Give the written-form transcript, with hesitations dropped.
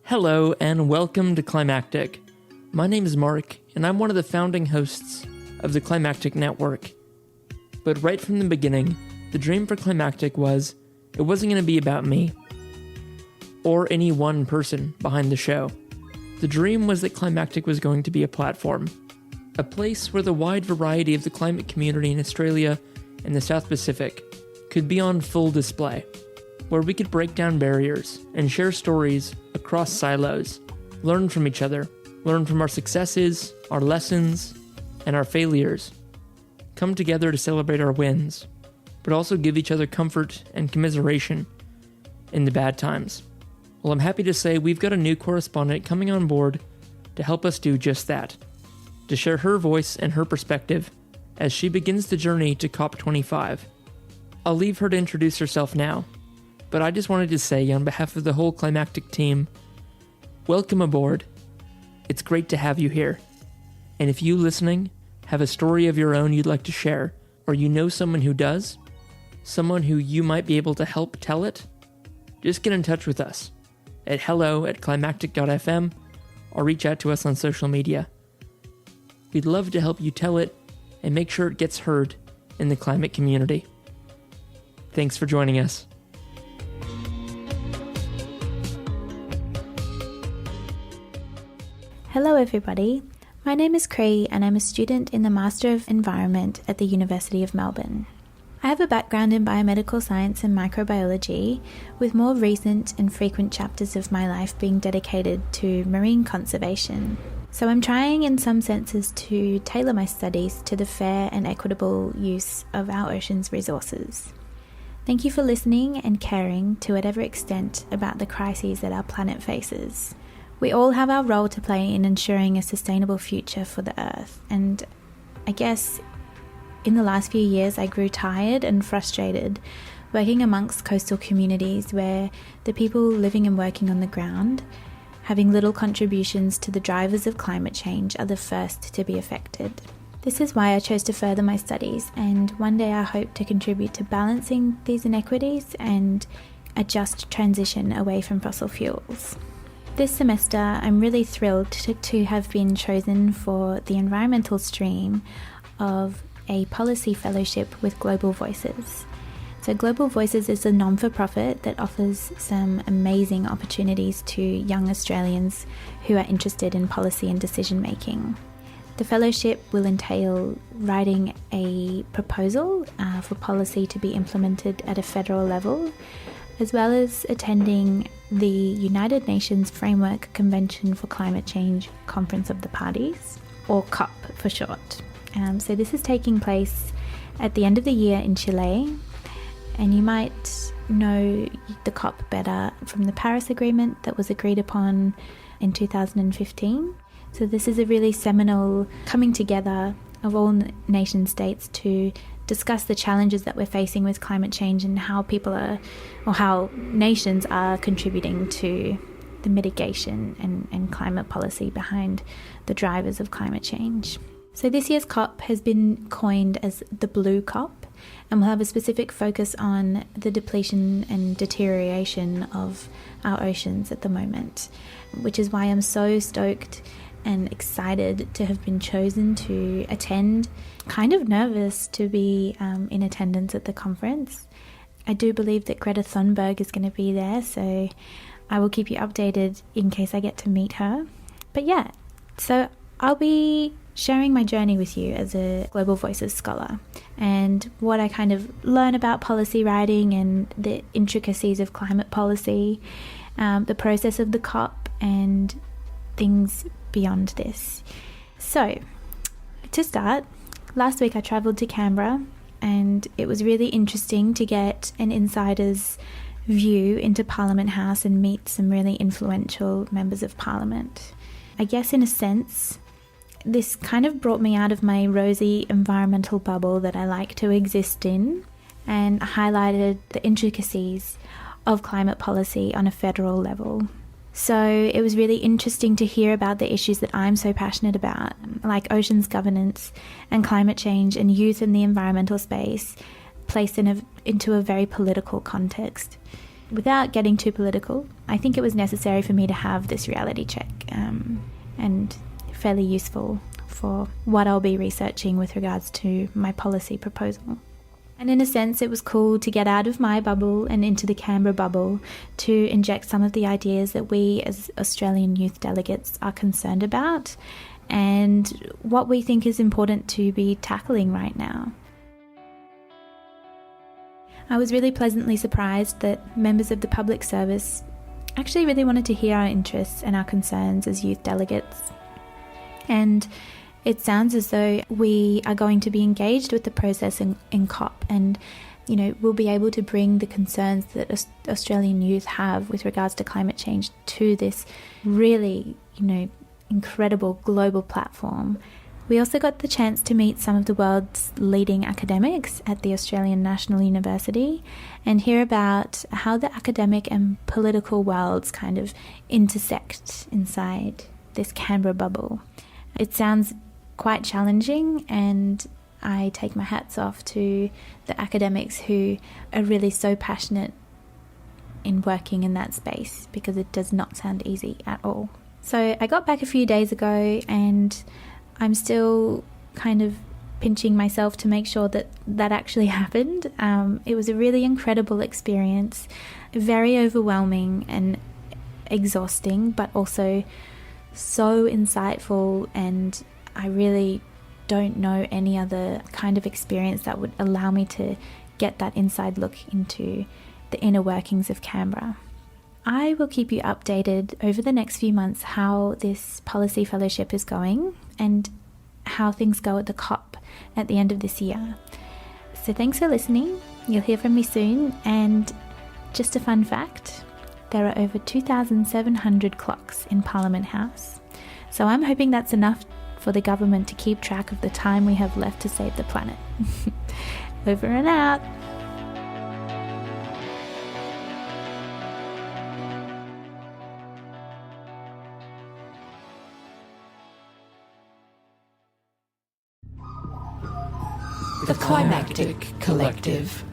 Hello and welcome to Climactic. My name is Mark and I'm one of the founding hosts of the Climactic Network. But right from the beginning, the dream for Climactic was it wasn't going to be about me or any one person behind the show. The dream was that Climactic was going to be a platform, a place where the wide variety of the climate community in Australia and the South Pacific could be on full display, where we could break down barriers and share stories across silos, learn from each other, learn from our successes, our lessons, and our failures, come together to celebrate our wins, but also give each other comfort and commiseration in the bad times. Well, I'm happy to say we've got a new correspondent coming on board to help us do just that, to share her voice and her perspective as she begins the journey to COP25. I'll leave her to introduce herself now, but I just wanted to say on behalf of the whole Climactic team, welcome aboard. It's great to have you here. And if you listening have a story of your own you'd like to share, or you know someone who does, someone who you might be able to help tell it, just get in touch with us at hello@climactic.fm or reach out to us on social media. We'd love to help you tell it and make sure it gets heard in the climate community. Thanks for joining us. Hello everybody, my name is Kri and I'm a student in the Master of Environment at the University of Melbourne. I have a background in biomedical science and microbiology, with more recent and frequent chapters of my life being dedicated to marine conservation. So I'm trying in some senses to tailor my studies to the fair and equitable use of our ocean's resources. Thank you for listening and caring to whatever extent about the crises that our planet faces. We all have our role to play in ensuring a sustainable future for the Earth, and I guess in the last few years I grew tired and frustrated working amongst coastal communities where the people living and working on the ground, having little contributions to the drivers of climate change, are the first to be affected. This is why I chose to further my studies, and one day I hope to contribute to balancing these inequities and a just transition away from fossil fuels. This semester, I'm really thrilled to have been chosen for the environmental stream of a policy fellowship with Global Voices. So Global Voices is a non-for-profit that offers some amazing opportunities to young Australians who are interested in policy and decision making. The fellowship will entail writing a proposal for policy to be implemented at a federal level, as well as attending the United Nations Framework Convention for Climate Change Conference of the Parties, or COP for short. So this is taking place at the end of the year in Chile, and you might know the COP better from the Paris Agreement that was agreed upon in 2015. So this is a really seminal coming together of all nation states to discuss the challenges that we're facing with climate change and how how nations are contributing to the mitigation and climate policy behind the drivers of climate change. So this year's COP has been coined as the Blue COP, and will have a specific focus on the depletion and deterioration of our oceans at the moment, which is why I'm so stoked and excited to have been chosen to attend. Kind of nervous to be in attendance at the conference. I do believe that Greta Thunberg is going to be there, so I will keep you updated in case I get to meet her. But yeah, so I'll be sharing my journey with you as a Global Voices scholar and what I kind of learn about policy writing and the intricacies of climate policy, the process of the COP and things beyond this. So, to start, last week I travelled to Canberra and it was really interesting to get an insider's view into Parliament House and meet some really influential members of Parliament. I guess in a sense, this kind of brought me out of my rosy environmental bubble that I like to exist in and highlighted the intricacies of climate policy on a federal level. So it was really interesting to hear about the issues that I'm so passionate about, like oceans governance and climate change and youth in the environmental space, placed into a very political context. Without getting too political, I think it was necessary for me to have this reality check, and fairly useful for what I'll be researching with regards to my policy proposal. And in a sense, it was cool to get out of my bubble and into the Canberra bubble to inject some of the ideas that we as Australian youth delegates are concerned about and what we think is important to be tackling right now. I was really pleasantly surprised that members of the public service actually really wanted to hear our interests and our concerns as youth delegates. And it sounds as though we are going to be engaged with the process in COP, and we'll be able to bring the concerns that Australian youth have with regards to climate change to this really incredible global platform. We also got the chance to meet some of the world's leading academics at the Australian National University and hear about how the academic and political worlds kind of intersect inside this Canberra bubble. It sounds quite challenging, and I take my hats off to the academics who are really so passionate in working in that space, because it does not sound easy at all. So I got back a few days ago, and I'm still kind of pinching myself to make sure that actually happened. It was a really incredible experience, very overwhelming and exhausting, but also so insightful, and I really don't know any other kind of experience that would allow me to get that inside look into the inner workings of Canberra. I will keep you updated over the next few months how this policy fellowship is going and how things go at the COP at the end of this year. So thanks for listening. You'll hear from me soon. And just a fun fact, there are over 2,700 clocks in Parliament House. So I'm hoping that's enough for the government to keep track of the time we have left to save the planet. Over and out. The Climactic Collective.